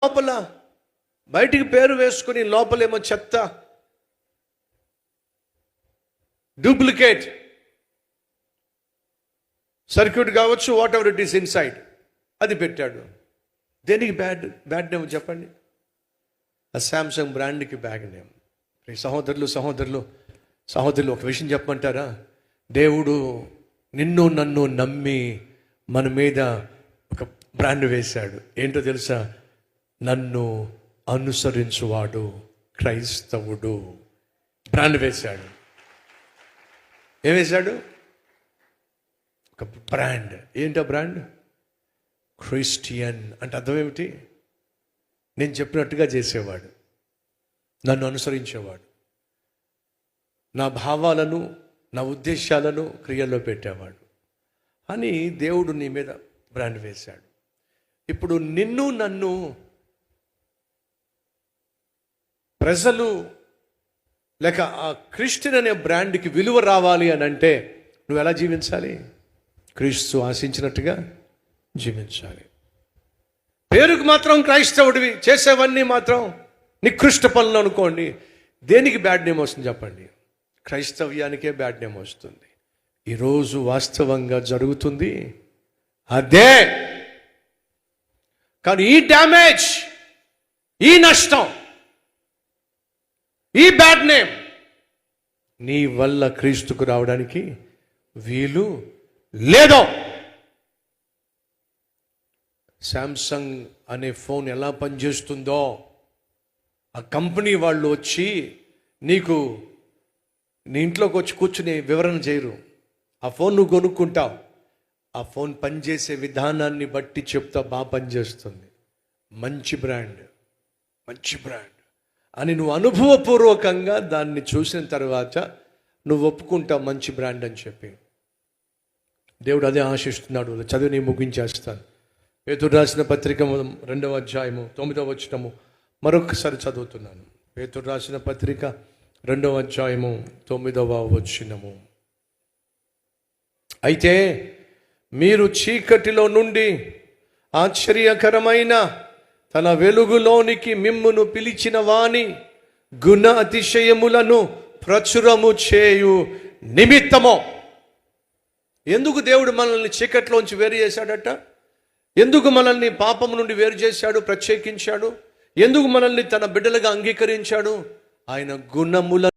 లోపల బయటికి పేరు వేసుకుని లోపలేమో చెత్త, డూప్లికేట్ సర్క్యూట్ కావచ్చు, what ever it is inside, అది పెట్టాడు. దేనికి బ్యాడ్ నేమ్ చెప్పండి? ఆ శాంసంగ్ బ్రాండ్కి బ్యాడ్ నేమ్. సహోదరులు ఒక విషయం చెప్పమంటారా? దేవుడు నిన్ను నన్ను నమ్మి మన మీద ఒక బ్రాండ్ వేశాడు. ఏంటో తెలుసా? నన్ను అనుసరించువాడు క్రైస్తవుడు. బ్రాండ్ వేశాడు. ఏం వేశాడు? ఒక బ్రాండ్. ఏంటో బ్రాండ్? క్రిస్టియన్ అంటే అర్థం ఏమిటి? నేను చెప్పినట్టుగా చేసేవాడు, నన్ను అనుసరించేవాడు, నా భావాలను నా ఉద్దేశాలను క్రియల్లో పెట్టేవాడు అని దేవుడు నీ మీద బ్రాండ్ వేశాడు. ఇప్పుడు నిన్ను నన్ను ప్రజలు లేక ఆ క్రిస్టియన్ అనే బ్రాండ్కి విలువ రావాలి అని అంటే నువ్వు ఎలా జీవించాలి? క్రీస్తు ఆశించినట్టుగా జీవించాలి. పేరుకు మాత్రం క్రైస్తవుడివి, చేసేవన్నీ మాత్రం నికృష్ట పనులు అనుకోండి. దేనికి బ్యాడ్ నేమ్ వస్తుంది చెప్పండి? క్రైస్తవ్యానికే బ్యాడ్ నేమ్ వస్తుంది. ఈరోజు వాస్తవంగా జరుగుతుంది అదే. కానీ ఈ డ్యామేజ్, ఈ నష్టం, ఈ బ్యాడ్ నేమ్ నీ వల్ల క్రీస్తుకు రావడానికి వీలు లేదు. శాంసంగ్ అనే ఫోన్ ఎలా పనిచేస్తుందో ఆ కంపెనీ వాళ్ళు వచ్చి నీకు నీ ఇంట్లోకి వచ్చి కూర్చుని వివరణ చేయరు. ఆ ఫోన్ నువ్వు కొనుక్కుంటావు, ఆ ఫోన్ పనిచేసే విధానాన్ని బట్టి చెప్తా, బాగా పనిచేస్తుంది, మంచి బ్రాండ్ అని నువ్వు అనుభవపూర్వకంగా దాన్ని చూసిన తర్వాత నువ్వు ఒప్పుకుంటావు మంచి బ్రాండ్ అని చెప్పి. దేవుడు అదే ఆశిస్తున్నాడు. చదివి నేను ముగించేస్తాను. పేతురు రాసిన పత్రిక 2వ అధ్యాయము 9వ వచనము మరొకసారి చదువుతున్నాను. పేతురు రాసిన పత్రిక 2వ అధ్యాయము 9వ వచనము. అయితే మీరు చీకటిలో నుండి ఆశ్చర్యకరమైన తన వెలుగులోనికి మిమ్మును పిలిచిన వాని గుణ అతిశయములను ప్రచురము చేయు నిమిత్తము. ఎందుకు దేవుడు మనల్ని చీకట్లోంచి వేరు చేశాడట? ఎందుకు మనల్ని పాపం నుండి వేరు చేశాడు, ప్రత్యేకించాడు? ఎందుకు మనల్ని తన బిడ్డలుగా అంగీకరించాడు? ఆయన గుణముల